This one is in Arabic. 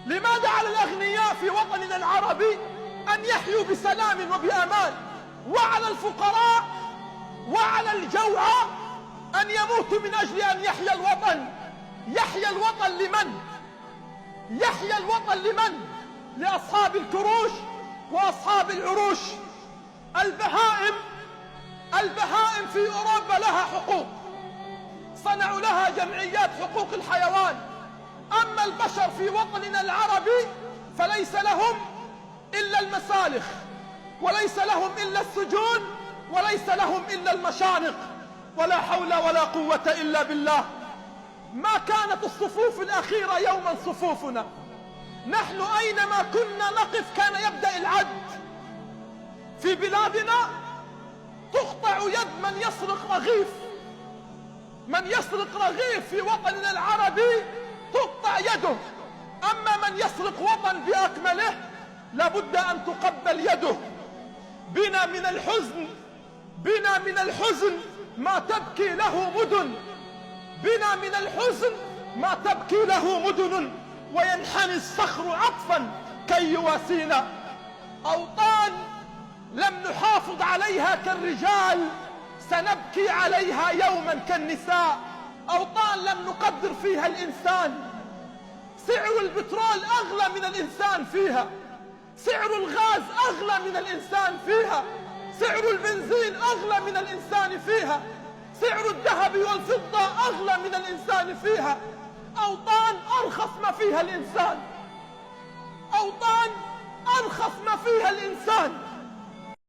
لماذا على الأغنياء في وطننا العربي أن يحيوا بسلام وبأمان، وعلى الفقراء وعلى الجوعى أن يموتوا من أجل أن يحيا الوطن؟ يحيا الوطن لمن؟ يحيا الوطن لمن؟ لأصحاب الكروش وأصحاب العروش. البهائم في أوروبا لها حقوق، صنعوا لها جمعيات حقوق الحيوان. أما البشر في وطننا العربي فليس لهم إلا المسالخ، وليس لهم إلا السجون، وليس لهم إلا المشانق. ولا حول ولا قوة إلا بالله. ما كانت الصفوف الأخيرة يوما صفوفنا، نحن أينما كنا نقف كان يبدأ العد. في بلادنا تقطع يد من يسرق رغيف، من يسرق رغيف في وطننا العربي تقطع يده. أما من يسرق وطن بأكمله لابد أن تقبل يده. بنا من الحزن ما تبكي له مدن، بنا من الحزن ما تبكي له مدن، وينحني الصخر عطفا كي يواسينا. أوطان لم نحافظ عليها كالرجال سنبكي عليها يوما كالنساء. أوطان لم نقدر فيها الإنسان، سعر البترول أغلى من الإنسان فيها، سعر الغاز أغلى من الإنسان فيها، سعر البنزين أغلى من الإنسان فيها، سعر الذهب والفضة أغلى من الإنسان فيها. أوطان أرخص ما فيها الإنسان، أوطان أرخص ما فيها الإنسان.